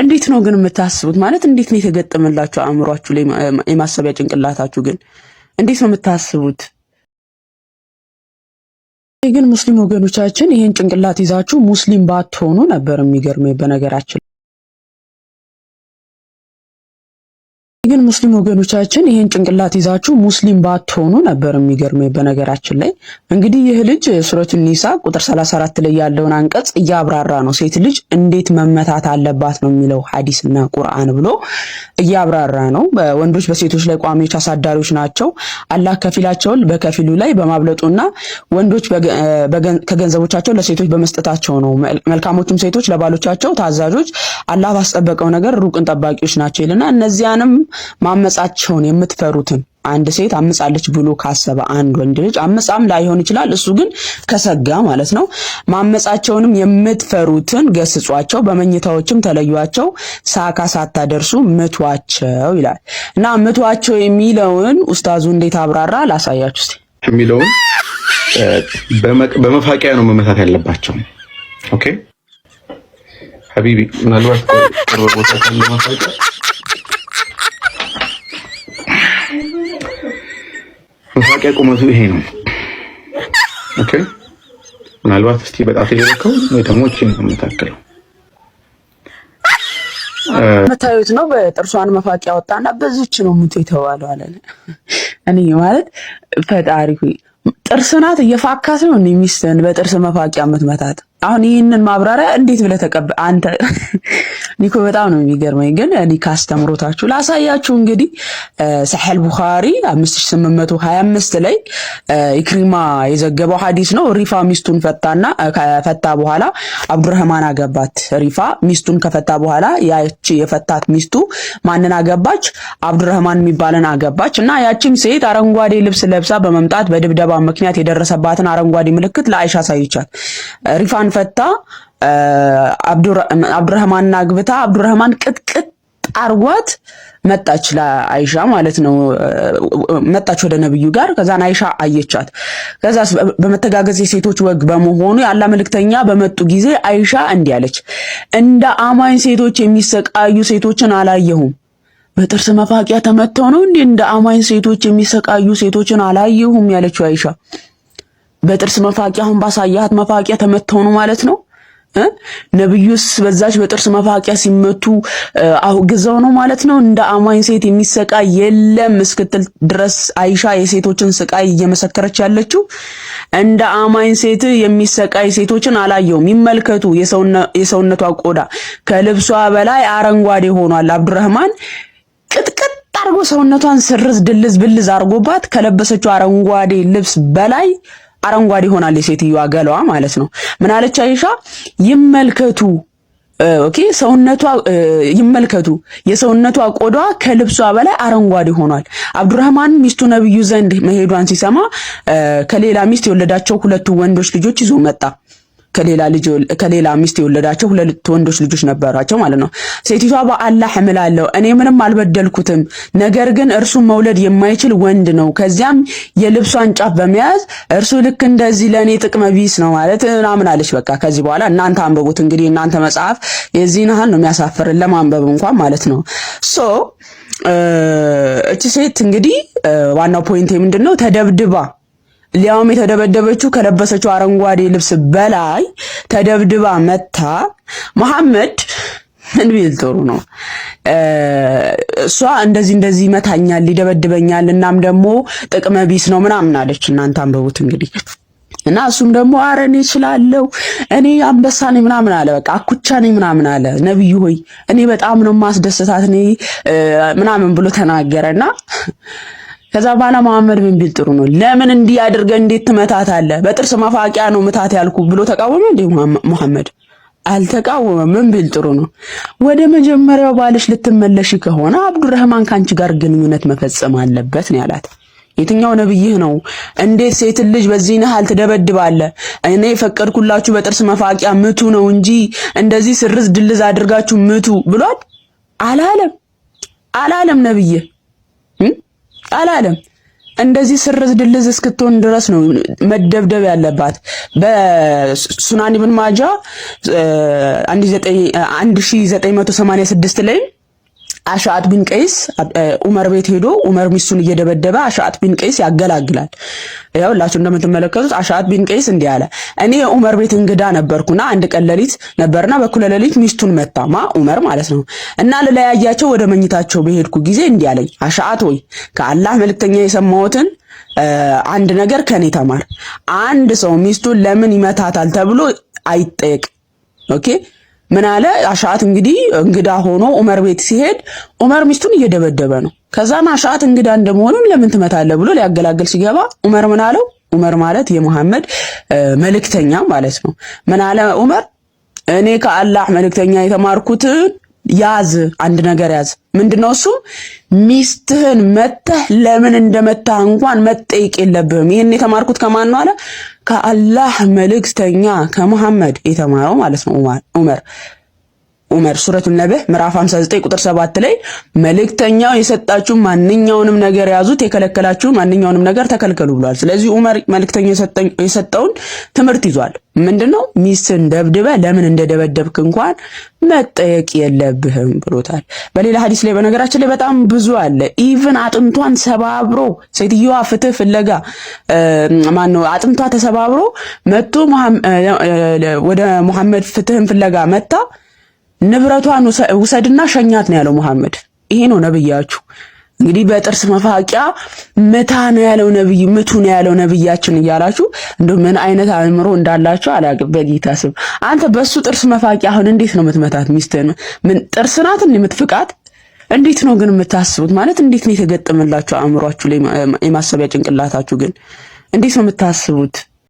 እንዴት ነው ግን የምታስቡት? ማለት እንዴት ነው የተገጠመላችሁ አእምሯችሁ ላይ የማሰቢያ ጭንቅላታችሁ ግን እንዴት ነው የምታስቡት? ግን ሙስሊም ወገኖቻችን ይሄን ጭንቅላት ይዛችሁ ሙስሊም ባትሆኑ ነበር የሚገርመኝ በነገራችን። ግን ሙስሊም ወገኖቻችን ይሄን ጭንቅላት ይዛችሁ ሙስሊም ባትሆኑ ነበር የሚገርመኝ በነገራችን ላይ። እንግዲህ ይህ ልጅ ሱረቱ ኒሳ ቁጥር 34 ላይ ያለውን አንቀጽ እያብራራ ነው። ሴት ልጅ እንዴት መመታት አለባት ነው የሚለው ሐዲስና ቁርአን ብሎ እያብራራ ነው። ወንዶች በሴቶች ላይ ቋሚዎች አሳዳሪዎች ናቸው። አላህ ከፊላቸውን በከፊሉ ላይ በማብለጡና ወንዶች ከገንዘቦቻቸው ለሴቶች በመስጠታቸው ነው። መልካሞቹም ሴቶች ለባሎቻቸው ታዛዦች፣ አላህ ባስጠበቀው ነገር ሩቅን ጠባቂዎች ናቸው ይልና እነዚያንም ማመጻቸውን የምትፈሩትን አንድ ሴት አምጻለች ብሎ ካሰበ አንድ ወንድ ልጅ አምጻም ላይሆን ይችላል፣ እሱ ግን ከሰጋ ማለት ነው። ማመጻቸውንም የምትፈሩትን ገስጿቸው፣ በመኝታዎችም ተለዩዋቸው፣ ሳካ ሳታደርሱ ምቷቸው ይላል እና ምቷቸው የሚለውን ኡስታዙ እንዴት አብራራ ላሳያችሁ እስቲ። የሚለውን በመፋቂያ ነው መመታት ያለባቸው። ኦኬ ሀቢቢ ምናልባት ቅርብ ቦታ ካለ መፋቂያ መፋቂያ ቁመቱ ይሄ ነው። ኦኬ ምናልባት እስቲ በጣት ይልከው ወይ ደግሞ እቺ ነው የምታክለው መታየት ነው። በጥርሷን መፋቂያ ወጣና በዚች ነው ሙት የተባለው አለ። እኔ ማለት ፈጣሪ ሆይ ጥርስ ናት እየፋካት ነው እንዴ ሚስትን በጥርስ መፋቂያ የምትመታት? አሁን ይህንን ማብራሪያ እንዴት ብለህ ተቀበል አንተ? ኒኮ በጣም ነው የሚገርመኝ። ግን እኔ ካስተምሮታችሁ ላሳያችሁ። እንግዲህ ሰሒህ ቡኻሪ 5825 ላይ ኢክሪማ የዘገበው ሐዲስ ነው። ሪፋ ሚስቱን ከፈታ በኋላ አብዱረህማን አገባት። ሪፋ ሚስቱን ከፈታ በኋላ ያቺ የፈታት ሚስቱ ማንን አገባች? አብዱረህማን የሚባልን አገባች እና ያቺም ሴት አረንጓዴ ልብስ ለብሳ በመምጣት በድብደባ ምክንያት የደረሰባትን አረንጓዴ ምልክት ለአይሻ ሳይቻት ሪፋን ፈታ አብዱረህማን አግብታ አብዱረህማን ቅጥቅጥ አርጓት መጣች ለአይሻ ማለት ነው። መጣች ወደ ነብዩ ጋር። ከዛን አይሻ አየቻት። ከዛስ በመተጋገዝ የሴቶች ወግ በመሆኑ ያላ መልእክተኛ በመጡ ጊዜ አይሻ እንዲህ አለች፣ እንደ አማኝ ሴቶች የሚሰቃዩ ሴቶችን አላየሁም። በጥርስ መፋቂያ ተመተው ነው እንዴ እንደ አማኝ ሴቶች የሚሰቃዩ ሴቶችን አላየሁም ያለችው አይሻ። በጥርስ መፋቂያ አሁን ባሳያት መፋቂያ ተመተው ነው ማለት ነው። ነብዩስ በዛች በጥርስ መፋቂያ ሲመቱ አውግዘው ነው ማለት ነው። እንደ አማኝ ሴት የሚሰቃይ የለም እስክትል ድረስ አይሻ የሴቶችን ስቃይ እየመሰከረች ያለችው። እንደ አማኝ ሴት የሚሰቃይ ሴቶችን አላየውም። ይመልከቱ፣ የሰውነቷ ቆዳ ከልብሷ በላይ አረንጓዴ ሆኗል። አብዱረህማን ቅጥቅጥ አርጎ ሰውነቷን ስርዝ ድልዝ ብልዝ አርጎባት ከለበሰችው አረንጓዴ ልብስ በላይ አረንጓዴ ሆናል የሴትዮዋ ገላዋ ማለት ነው። ምን አለች አይሻ? ይመልከቱ፣ ኦኬ ሰውነቷ ይመልከቱ፣ የሰውነቷ ቆዳዋ ከልብሷ በላይ አረንጓዴ ሆኗል። አብዱረህማን ሚስቱ ነብዩ ዘንድ መሄዷን ሲሰማ ከሌላ ሚስት የወለዳቸው ሁለቱ ወንዶች ልጆች ይዞ መጣ። ከሌላ ሚስት የወለዳቸው ሁለት ወንዶች ልጆች ነበራቸው ማለት ነው። ሴቲቷ በአላህ እምላለሁ እኔ ምንም አልበደልኩትም፣ ነገር ግን እርሱ መውለድ የማይችል ወንድ ነው። ከዚያም የልብሷን ጫፍ በመያዝ እርሱ ልክ እንደዚህ ለኔ ጥቅመ ቢስ ነው ማለት ምናምን አለች። በቃ ከዚህ በኋላ እናንተ አንብቡት እንግዲህ እናንተ መጽሐፍ የዚህን ያህል ነው የሚያሳፍርን ለማንበብ እንኳን ማለት ነው። እቺ ሴት እንግዲህ ዋናው ፖይንት ምንድነው? ተደብድባ ሊያውም የተደበደበችው ከለበሰችው አረንጓዴ ልብስ በላይ ተደብድባ መታ መሐመድ ምን ቢል ጥሩ ነው? እሷ እንደዚህ ይመታኛል፣ ይደበድበኛል፣ እናም ደግሞ ጥቅመ ቢስ ነው ምናምን አለች። እናንተ አንብቡት እንግዲህ እና እሱም ደግሞ አረ እኔ እችላለሁ፣ እኔ አንበሳ ነኝ ምናምን አለ። በቃ አኩቻ ነኝ ምናምን አለ። ነብዩ ሆይ እኔ በጣም ነው ማስደሰታት እኔ ምናምን ብሎ ተናገረና ከዛ በኋላ መሐመድ ምን ቢል ጥሩ ነው? ለምን እንዲህ አድርገህ እንዴት ትመታታለህ? በጥርስ መፋቂያ ነው ምታት ያልኩ ብሎ ተቃወመ እንዴ መሐመድ? አልተቃወመም። ምን ቢል ጥሩ ነው? ወደ መጀመሪያው ባልሽ ልትመለሺ ከሆነ አብዱረህማን ካንቺ ጋር ግንኙነት መፈጸም አለበት ነው ያላት። የትኛው ነብይህ ነው እንዴት ሴት ልጅ በዚህ ያህል ትደበድባለህ? እኔ የፈቀድኩላችሁ በጥርስ መፋቂያ ምቱ ነው እንጂ እንደዚህ ስርዝ ድልዝ አድርጋችሁ ምቱ ብሏል? አላለም ነብይህ አላለም። እንደዚህ ስርዝ ድልዝ እስክትሆን ድረስ ነው መደብደብ ያለባት። በሱናን ኢብን ማጃ 1986 ላይ አሻአት ቢን ቀይስ ዑመር ቤት ሄዶ ዑመር ሚስቱን እየደበደበ አሻአት ቢን ቀይስ ያገላግላል። ያውላችሁ እንደምትመለከቱት አሻአት ቢን ቀይስ እንዲህ አለ፣ እኔ የዑመር ቤት እንግዳ ነበርኩና አንድ ቀን ሌሊት ነበርና በኩለ ሌሊት ሚስቱን መታማ ዑመር ማለት ነው። እና ለለያያቸው ወደ መኝታቸው በሄድኩ ጊዜ እንዲህ አለኝ፣ አሻአት ሆይ ከአላህ መልእክተኛ የሰማሁትን አንድ ነገር ከኔ ተማር። አንድ ሰው ሚስቱን ለምን ይመታታል ተብሎ አይጠየቅ። ኦኬ ምን አለ አሻአት እንግዲህ እንግዳ ሆኖ ዑመር ቤት ሲሄድ ዑመር ሚስቱን እየደበደበ ነው። ከዛና አሻአት እንግዳ እንደመሆኑም ለምን ትመታለህ ብሎ ሊያገላግል ሲገባ ዑመር ምን አለው? ዑመር ማለት የሙሐመድ መልእክተኛ ማለት ነው። ምን አለ ዑመር? እኔ ከአላህ መልእክተኛ የተማርኩትን ያዝ፣ አንድ ነገር ያዝ። ምንድነው እሱ? ሚስትህን መተህ ለምን እንደመታህ እንኳን መጠየቅ የለብህም። ይሄን የተማርኩት ከማን ነው አለ? ከአላህ መልእክተኛ ከመሐመድ የተማረው ማለት ነው ዑመር ሱረቱን ነብህ ምዕራፍ 59 ቁጥር 7 ላይ መልእክተኛው የሰጣችሁ ማንኛውንም ነገር ያዙት፣ የከለከላችሁ ማንኛውንም ነገር ተከልከሉ ብሏል። ስለዚህ ዑመር መልእክተኛው የሰጠውን ትምህርት ይዟል። ምንድነው? ሚስትን ደብድበ ለምን እንደደበደብክ እንኳን መጠየቅ የለብህም ብሎታል። በሌላ ሐዲስ ላይ በነገራችን ላይ በጣም ብዙ አለ። ኢቭን አጥንቷን ሰባብሮ ሴትዮዋ ፍትህ ፍለጋ አጥንቷ ተሰባብሮ መጥቶ ወደ መሐመድ ፍትህን ፍለጋ መጣ። ንብረቷን ውሰድና ሸኛት ነው ያለው መሐመድ። ይሄ ነው ነብያችሁ። እንግዲህ በጥርስ መፋቂያ ምታ ነው ያለው ነብይ፣ ምቱ ነው ያለው ነብያችን እያላችሁ እንደው ምን አይነት አእምሮ እንዳላችሁ አላውቅም። በጌታ ስም አንተ በሱ ጥርስ መፋቂያ አሁን እንዴት ነው የምትመታት ሚስትህን? ምን ጥርስ ናት የምትፍቃት? እንዴት ነው ግን የምታስቡት? ማለት እንዴት ነው የተገጠመላችሁ አእምሯችሁ ላይ የማሰቢያ ጭንቅላታችሁ ግን እንዴት ነው የምታስቡት?